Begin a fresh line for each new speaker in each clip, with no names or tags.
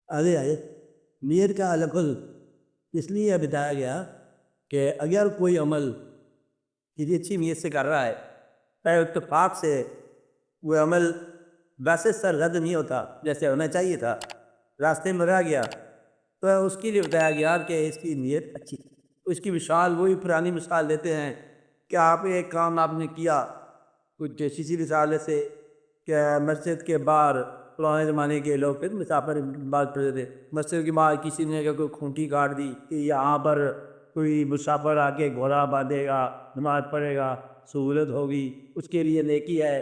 آگے آئے نیت کا لفظ اس لیے بتایا گیا کہ اگر کوئی عمل کسی اچھی نیت سے کر رہا ہے تو اتفاق سے وہ عمل ویسے سرزد نہیں ہوتا جیسے ہونا چاہیے تھا، راستے میں رہ گیا، تو اس کے لیے بتایا گیا کہ اس کی نیت اچھی تھی۔ اس کی مثال وہی پرانی مثال دیتے ہیں کہ آپ ایک کام آپ نے کیا، کچھ اسی مثال سے کہ مسجد کے باہر پرانے زمانے کے لوگ پھر مسافر بات کرتے تھے، مسجد کے باہر کسی نے کوئی کھونٹی کاٹ دی کہ یہاں پر کوئی مسافر آ کے گھوڑا باندھے گا، نماز پڑھے گا، سہولت ہوگی، اس کے لیے نیکی ہے۔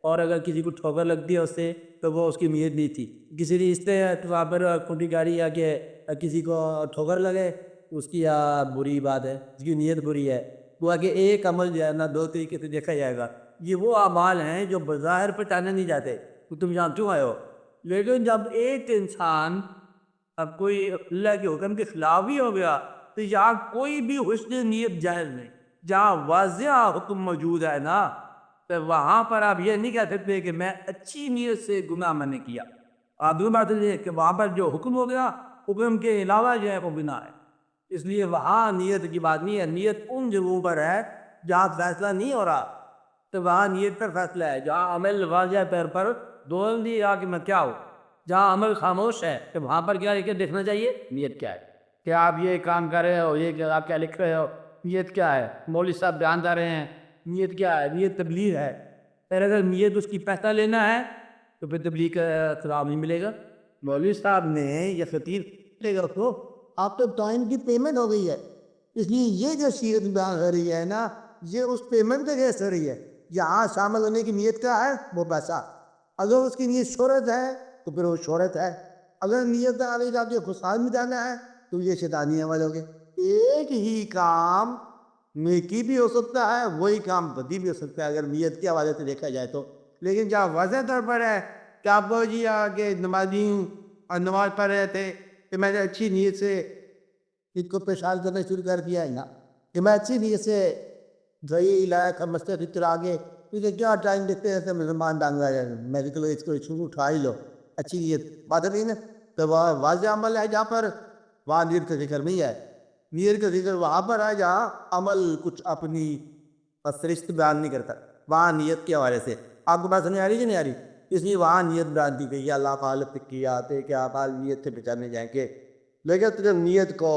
اور اگر کسی کو ٹھوکر لگتی ہے اس سے تو وہ اس کی نیت نہیں تھی۔ کسی نے اس طرح وہاں پر کھونٹی گاڑی آ کے کسی کو ٹھوکر لگے، اس کی بری بات ہے، اس کی نیت بری ہے۔ وہ آگے ایک عمل جو ہے نا دو طریقے سے دیکھا جائے گا۔ یہ وہ اعمال ہیں جو بظاہر پہچانے نہیں جاتے کہ تم یہاں کیوں آئے ہو، لیکن جب ایک انسان اب کوئی اللہ کے حکم کے خلاف ہی ہو گیا تو یہاں کوئی بھی حسن نیت جائز نہیں۔ جہاں واضح حکم موجود ہے نا تو وہاں پر آپ یہ نہیں کہہ سکتے کہ میں اچھی نیت سے گناہ میں نے کیا۔ آپ دوسری بات یہ کہ وہاں پر جو حکم ہو گیا، حکم کے علاوہ جو ہے وہ گناہ ہے، اس لیے وہاں نیت کی بات نہیں ہے۔ نیت ان جگہوں پر ہے جہاں فیصلہ نہیں ہو رہا تو وہاں نیت پر فیصلہ ہے۔ جہاں عمل واضح طور پر دول نہیں رہا کہ میں کیا ہوں، جہاں عمل خاموش ہے تو وہاں پر کیا دیکھنا چاہیے، نیت کیا ہے، کہ آپ یہ کام کر رہے ہو، یہ آپ کیا لکھ رہے ہو، نیت کیا ہے۔ مولوی صاحب بیان دے رہے ہیں، نیت کیا ہے، نیت تبلیغ ہے۔ پھر اگر نیت اس کی پیسہ لینا ہے تو پھر تبلیغ کا ثواب نہیں ملے گا۔ مولوی صاحب نے یا خطیب ملے گا تو آپ تو ٹائم کی پیمنٹ ہو گئی ہے، اس لیے یہ جو سیرت بیان ہو رہی ہے نا یہ اس پیمنٹ کے کیس ہو رہی ہے۔ یہاں شامل ہونے کی نیت کیا ہے، وہ پیسہ۔ اگر اس کی نیت شہرت ہے تو پھر وہ شہرت ہے، اگر نیت آگے جا کے خسان میں جانا ہے تو یہ شیطانی عمل ہو گئے۔ ایک ہی کام نیکی بھی ہو سکتا ہے، وہی کام بدی بھی ہو سکتا ہے اگر نیت کے حوالے سے دیکھا جائے تو۔ لیکن جہاں واضح طور پر ہے کہ آپ کو جی آگے نمازی ہوں اور نماز پڑھ رہے تھے کہ میں نے اچھی نیت سے اس کو پیشان کرنا شروع کر دیا ہے نا کہ میں اچھی نیت سے دہی لایا تھا مسجد اتر آگے، کیونکہ کیا ٹائم دیکھتے ہیں تو مسلمان ڈانگ رہا ہے، میڈیکل اس کو شروع اٹھا ہی لو، اچھی نیت بات نہیں نا۔ تو وہ واضح عمل ہے جہاں پر وہاں نیت کا ذکر نہیں ہے۔ نیت کا ذکر وہاں پر ہے جہاں عمل کچھ اپنی فرشت بیان نہیں کرتا، وہاں نیت کے حوالے سے آپ کو بات سمجھ آ رہی کہ نہیں آ رہی؟ اس لیے وہاں نیت بیان دی گئی ہے۔ اللہ خالق کیا تھے کہ آپ نیت سے پہچانے جائیں گے، لیکن جب نیت کو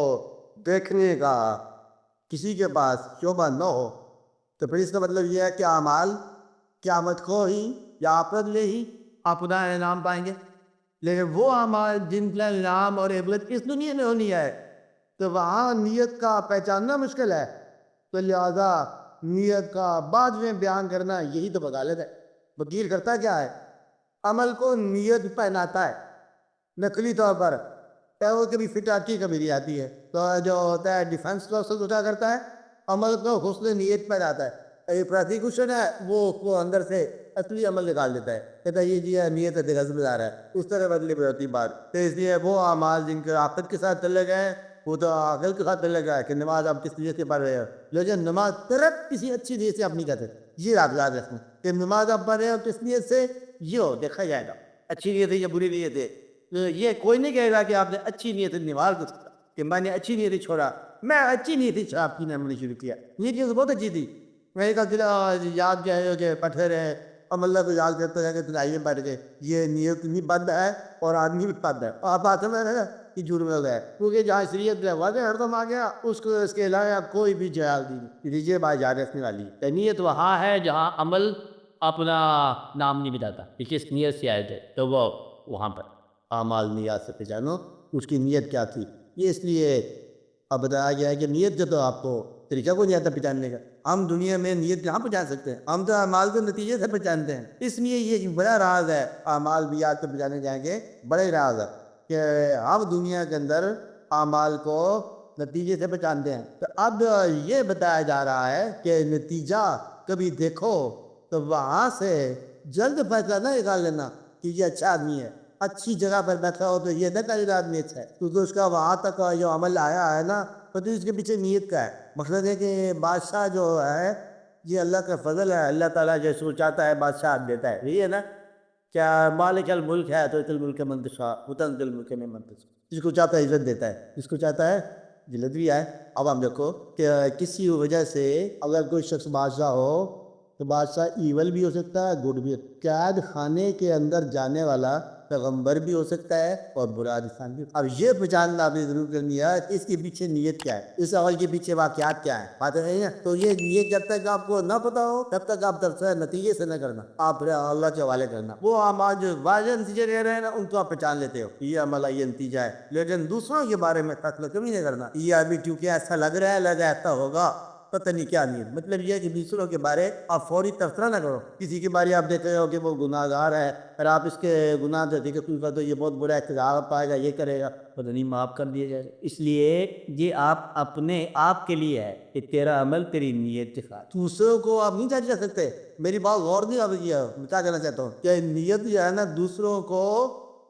دیکھنے کا کسی کے پاس شعبہ نہ ہو تو پھر اس کا مطلب یہ ہے کہ اعمال قیامت کو ہی یا آخرت میں ہی اپنا انعام پائیں گے، لیکن وہ اعمال جن کا انعام اور عبرت اس دنیا میں ہونی ہے تو وہاں نیت کا پہچاننا مشکل ہے۔ تو لہذا نیت کا بعد میں بیان کرنا یہی تو وکالت ہے۔ وکیل کرتا کیا ہے، عمل کو نیت پہناتا ہے نقلی طور پر، وہ کبھی فٹ آتی ہے کبھی نہیں آتی ہے، تو جو ہوتا ہے ڈیفنس لوسز اٹھا کرتا ہے، عمل کو حسن نیت پہناتا ہے۔ پروسیکیوشن ہے وہ اس کو اندر سے اصلی عمل نکال دیتا ہے، کہتا ہے یہ جی نیت ہے غضب دار ہے، اس طرح بدلی پہ ہوتی بات۔ تو اس لیے وہ اعمال جن کے آخرت کے ساتھ چلے گئے وہ تو عقل کے ساتھ چلے گئے کہ نماز آپ کس نیت سے پڑھ رہے ہو، لیکن نماز طرف کسی اچھی نیت سے آپ نہیں کہتے۔ یہ آپ یاد رکھیں کہ نماز آپ پڑھ رہے ہو کس نیت سے، یہ ہو دیکھا جائے گا اچھی نیت ہے یا بری نیت ہے۔ یہ کوئی نہیں کہے گا کہ آپ نے اچھی نیت نماز کو چھوڑا، کہ میں نے اچھی نیت چھوڑا، میں اچھی نیت شراب پینا میں نے شروع کیا، یہ چیز بہت اچھی تھی، میں کہا کہ یاد کیا ہے کہ پٹھے رہے ہم اللہ کو یاد کرتے ہیں کہ تنہائی میں بیٹھ گئے، یہ نیت بھی بند ہے اور آدمی بھی بند ہے۔ آپ آتے میں رہے کہ جھوٹ میں ہو گئے، کیونکہ جہاں شریعت میں واضح حرم آ گیا اس کو اس کے علاوہ کوئی بھی جہاز نہیں، یہ بات یاد رکھنے والی ہے۔ نیت وہاں ہے جہاں عمل اپنا نام نہیں بتاتا کہ کس نیت سے آئے تھے، تو وہ وہاں پر اعمال نیات سے پہچانو اس کی نیت کیا تھی۔ یہ اس لیے اب بتایا گیا ہے کہ نیت جو تو آپ کو طریقہ کو نہیں آتا پہچاننے کا، ہم دنیا میں نیت کہاں پہچان سکتے ہیں، ہم تو اعمال کے نتیجے سے پہچانتے ہیں۔ اس لیے یہ بڑا راز ہے، اعمال بھی یاد سے پہچانے جائیں گے، بڑے راز ہے کہ ہم دنیا کے اندر اعمال کو نتیجے سے پہچانتے ہیں۔ تو اب یہ بتایا جا رہا ہے کہ نتیجہ کبھی دیکھو تو وہاں سے جلد فیصلہ نہ نکال لینا کہ یہ اچھا آدمی ہے، اچھی جگہ پر بیٹھا ہو تو یہ نہ کہہ آدمی اچھا ہے، کیونکہ اس کا وہاں تک جو عمل آیا ہے نا پتہ اس کے پیچھے نیت کا ہے۔ مقصد ہے کہ بادشاہ جو ہے یہ اللہ کا فضل ہے، اللہ تعالیٰ جیسے وہ چاہتا ہے بادشاہ دیتا ہے، یہی ہے نا کیا مالک الملک ہے تو الملک من تشاء وتنزل الملک ممن تشاء، جس کو چاہتا ہے عزت دیتا ہے، جس کو چاہتا ہے ذلت بھی ہے۔ اب ہم دیکھو کہ کسی وجہ سے اگر کوئی شخص بادشاہ ہو تو بادشاہ ایول بھی ہو سکتا ہے، گڈ بھی۔ قید خانے کے اندر جانے والا پیغمبر بھی ہو سکتا ہے اور برا انسان بھی۔ اب یہ پہچاننا آپ نے ضرور کرنی ہے کہ اس کے پیچھے نیت کیا ہے، اس عمل کے پیچھے واقعات کیا ہے، بات ہے نا؟ تو یہ نیت جب تک آپ کو نہ پتا ہو تب تک آپ درسہ نتیجے سے نہ کرنا، آپ پھر اللہ کے حوالے کرنا۔ وہ اعمال جو واضح نتیجے دے رہے ہیں نا ان کو آپ پہچان لیتے ہو، یہ عمل یہ نتیجہ ہے، لیکن دوسروں کے بارے میں فیصلہ کبھی نہیں کرنا۔ یہ ابھی کیونکہ ایسا لگ رہا ہے، لگا ایسا ہوگا، پتہ نہیں کیا نیت۔ مطلب یہ ہے کہ دوسروں کے بارے آپ فوری تبصرہ نہ کرو۔ کسی کے بارے آپ دیکھ رہے ہو کہ وہ گناہ گار ہے اور آپ اس کے گناہ سے دیکھیں تو یہ بہت برا ہے، پائے گا، یہ کرے گا، پتہ نہیں معاف کر دیا جائے گا۔ اس لیے یہ آپ اپنے آپ کے لیے ہے کہ تیرا عمل تیری نیت کے ساتھ، دوسروں کو آپ نہیں جج کر سکتے۔ میری بات غور نہیں آپ کیا، میں کیا کہنا چاہتا ہوں کہ نیت جو ہے نا، دوسروں کو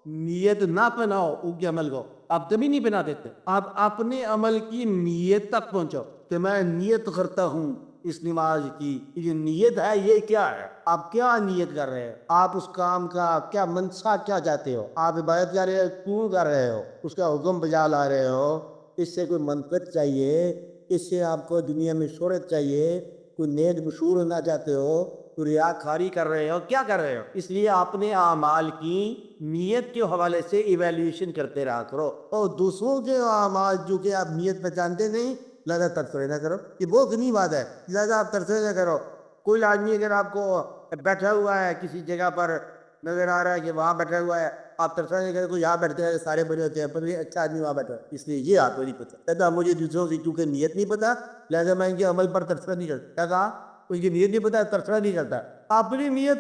نیت نہ پہناؤ ان کے عمل کو، آپ تبھی نہیں بنا دیتے۔ آپ اپنے عمل کی نیت تک پہنچو کہ میں نیت کرتا ہوں اس نماز کی، یہ نیت ہے، یہ کیا ہے، آپ کیا نیت کر رہے ہیں، آپ اس کام کا کیا منشا کیا چاہتے ہو، آپ عبادت کر رہے ہو کیوں کر رہے ہو، اس کا حکم بجا لا رہے ہو، اس سے کوئی منفعت چاہیے، اس سے آپ کو دنیا میں شہرت چاہیے، کوئی نیک مشہور ہونا چاہتے ہو، تو ریاکاری کر رہے ہو، کیا کر رہے ہو؟ اس لیے اپنے اعمال کی نیت کے حوالے سے ایویلیویشن کرتے رہا کرو، اور دوسروں کے اعمال جو کہ آپ نیت پہچانتے نہیں، لہذا تبصرے نہ کرو۔ یہ بہت غنی بات ہے، لہذا آپ تبصرے نہ کرو۔ کوئی آدمی اگر آپ کو بیٹھا ہوا ہے کسی جگہ پر نظر آ رہا ہے کہ وہاں بیٹھا ہوا ہے، آپ تبصرہ نہیں کرو، کوئی یہاں بیٹھتے ہیں سارے بڑے ہوتے ہیں پر یہ اچھا آدمی وہاں بیٹھا ہے، اس لیے یہ آپ کو نہیں پتہ۔ کہتا مجھے دوسروں کی کیونکہ نیت نہیں پتا، لہذا میں ان کے عمل پر تبصرہ نہیں کرتا۔ کیا کہا؟ ان کی نیت نہیں پتا، تبصرہ نہیں کرتا۔ اپنی نیت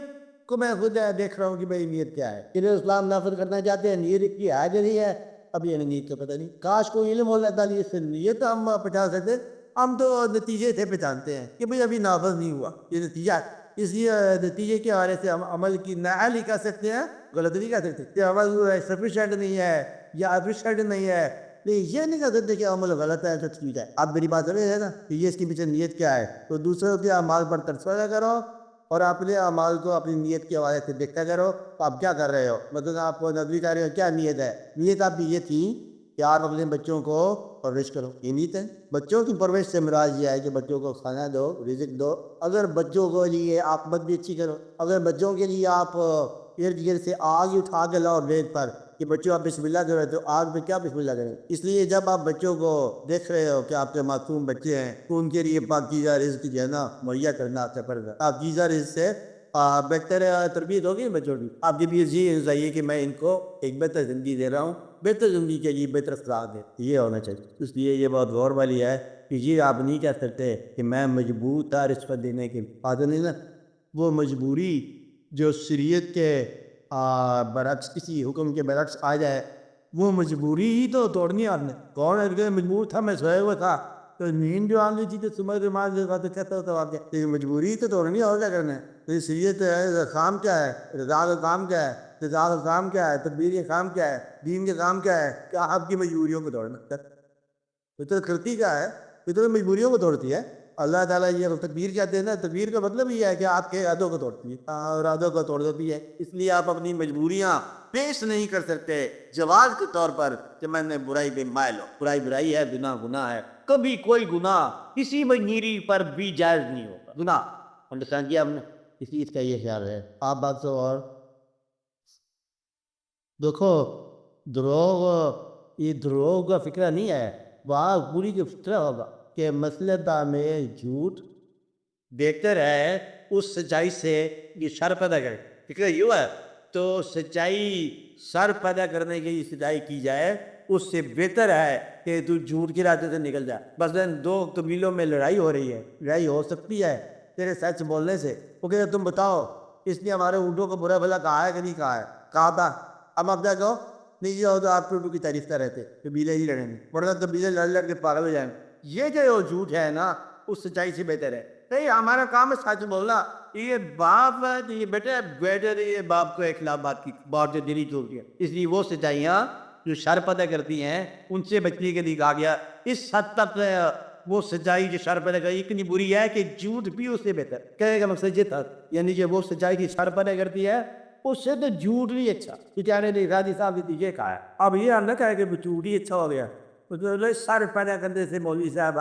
کو میں خود دیکھ رہا ہوں کہ بھائی نیت کیا ہے، کہ اسلام نافذ کرنا چاہتے ہیں، نیت کی ہے کہ نہیں ہے، اب یہ نیت کا پتہ نہیں۔ کاش کوئی علم ہو لیتا نیت سے، نیت ہم پہچان سکتے، ہم تو نتیجے سے پہچانتے ہیں کہ بھئی ابھی نافذ نہیں ہوا، یہ نتیجہ ہے۔ اس لیے نتیجے کے حوالے سے ہم عمل کی نعلی کہہ سکتے ہیں، غلط نہیں کہہ سکتے کہ عمل سفیشینٹ نہیں ہے یا افیشینٹ نہیں ہے، نہیں یہ نہیں کہہ سکتے کہ عمل غلط ہے تو ٹھیک ہے۔ آپ میری بات سمجھ رہے ہیں نا کہ یہ اس کے پیچھے نیت کیا ہے؟ تو دوسروں کے اعمال پر تبصرہ کرو اور اپنے اعمال کو اپنی نیت کے حوالے سے دیکھتا کرو آپ کیا کر رہے ہو۔ مطلب آپ کو نظری کر رہے ہو، کیا نیت ہے؟ نیت آپ کی یہ تھی کہ آپ اپنے بچوں کو پرورش کرو، یہ نیت ہے۔ بچوں کی پرورش سے مراد یہ ہے کہ بچوں کو کھانا دو، رزق دو۔ اگر بچوں کے لیے آپ مت بھی اچھی کرو، اگر بچوں کے لیے آپ ارد گرد سے آگ اٹھا کے لاؤ ریت پر کہ بچوں آپ بسم اللہ کرو، تو آگ میں کیا بسم اللہ کریں؟ اس لیے جب آپ بچوں کو دیکھ رہے ہو کہ آپ کے معصوم بچے ہیں تو ان کے لیے پاکیزہ رزق جو ہے نا مہیا کرنا آپ سے فرض ہے۔ آپ پاکیزہ رزق سے بہتر تربیت ہوگی بچوں کی۔ آپ کے بھی یہ چاہیے کہ میں ان کو ایک بہتر زندگی دے رہا ہوں، بہتر زندگی کے لیے بہتر اخلاق دے، یہ ہونا چاہیے۔ اس لیے یہ بہت غور والی ہے کہ یہ آپ نہیں کہہ سکتے کہ میں مجبور تھا رشوت دینے کے بات نہیں نا، وہ مجبوری جو شریعت کے برعکس کسی حکم کے برعکس آ جائے، وہ مجبوری ہی تو توڑنی آپ نے۔ کون ہے مجبور تھا، میں سویا ہوا تھا تو نیند جو آن لی تھی تو صبح کے بعد تو کہتا ہوتا واقعہ، تو مجبوری تو توڑنی اور کیا کرنا ہے۔ تو شریعت کام کیا ہے، رضا کا کام کیا ہے، رضا کا کام کیا ہے، تدبیر کا کام کیا ہے، دین کا کام کیا ہے کہ آپ کی مجبوریوں کو توڑنا۔ فطرت کرتی کیا ہے؟ فطرت مجبوریوں کو توڑتی ہے۔ اللہ تعالیٰ یہ تدبیر کہتے ہیں نا، تدبیر کا مطلب یہ ہے کہ آپ کے ارادوں کو توڑتی ہے، ارادوں کو توڑ دیتی ہے۔ اس لیے آپ اپنی مجبوریاں پیش نہیں کر سکتے جواز کے طور پر کہ میں نے برائی پہ مائل ہو۔ برائی برائی ہے، گناہ گناہ ہے، کبھی کوئی گناہ کسی مجبوری پر بھی جائز نہیں ہوگا گناہ۔ انڈرسٹینڈ کیا ہم نے؟ اس چیز کا یہ خیال ہے۔ آپ بات تو اور دیکھو، دروغ یہ دروغ کا فکرہ نہیں ہے، وہاں پوری جو فکرہ ہوگا کہ مسئلہ میں جھوٹ بہتر ہے اس سچائی سے یہ شر پیدا کرے، فکرہ یہ ہے۔ تو سچائی سر پیدا کرنے کی سچائی کی جائے، اس سے بہتر ہے کہ تو جھوٹ کے راستے سے نکل جائے۔ بس دو قبیلوں میں لڑائی ہو رہی ہے، لڑائی ہو سکتی ہے تیرے سچ بولنے سے، وہ کہتے تم بتاؤ اس نے ہمارے اونٹوں کو برا بھلا کہا ہے کہ نہیں کہا ہے؟ کہا تھا۔ اب آپ کیا کہو، نہیں یہ ہو تو آپ اونٹوں کی تعریف کر رہے تھے، قبیلے ہی لڑیں گے، ورنہ قبیلے لڑ لڑ کے پاگل ہو جائیں گے۔ یہ جو جھوٹ ہے نا اس سچائی سے بہتر ہے۔ نہیں ہمارا کام ہے سچ بولنا، یہ باپ ہے یہ بیٹا بیٹے نے یہ باپ کو خلاف بات کی، بات جو دلی ٹوٹ گیا۔ اس لیے وہ سچائیاں جو شر پیدا کرتی ہیں ان سے بچنے کے لیے کہا گیا۔ اس حد تک وہ سچائی جو شر پیدا کرتی اتنی بری ہے کہ جھوٹ بھی اس سے بہتر، کہنے کا مقصد یہ تھا، یعنی کہ وہ سچائی کی شر پیدا کرتی ہے اس سے تو جھوٹ بھی اچھا. بیچارے نے غازی صاحب نے یہ کہا ہے. اب یہ نہ کہے کہ جھوٹ ہی اچھا ہو گیا. سارے پیدا کرنے سے مولوی صاحب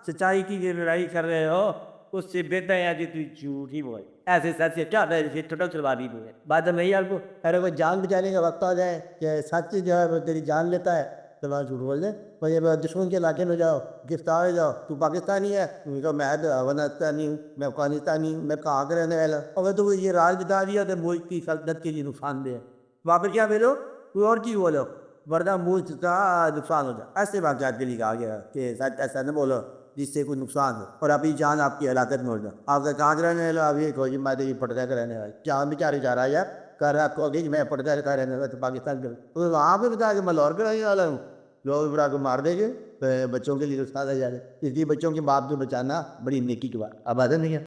سچائی کی یہ لڑائی کر رہے ہو, اس سے بہتر ہے جی تم جھوٹ ہی بول. ایسے سچ سے کیا چھوٹا چلوا بھی نہیں ہے. بعد میں یار کو ارے وہ جان بچانے کا وقت آ جائے کہ سچ جو ہے وہ تیری جان لیتا ہے تو وہاں جھوٹ بول دے. بھائی دشمن کے علاقے میں جاؤ, گرفتار ہو جاؤ, تو پاکستانی ہے, میں افغانستانی ہوں, میں افغانستانی ہوں, میں کہاں کا رہنے والا. اور تو یہ راج بتا دیا تو ملک کی سلطنت کے لیے نقصان دہ ہے. واپس کیا بولو, کوئی اور چیز بولو, ورنہ ملک کا نقصان ہو جائے. ایسے واقعات کے لیے کہا گیا کہ سچ ایسا نہ بولو جس سے کوئی نقصان ہو اور ابھی جان آپ کی ہلاکت میں ہو جائے. آپ کا کہاں رہنے والا, ابھی کوئی میں تو یہ پٹکا کا رہنے والا, جہاں بھی چارے جا رہا ہے یار کر آپ کو میں پٹکا کا رہنے والا پاکستان کے. وہاں پہ بتا کہ میں لاہور کا رہنے والا ہوں, لوگ بڑا کو مار دیں گے, بچوں کے لیے نقصان آ جائے. اس لیے بچوں کے باپ کو بچانا بڑی نیکی کی بات. اب آتا نہیں ہے.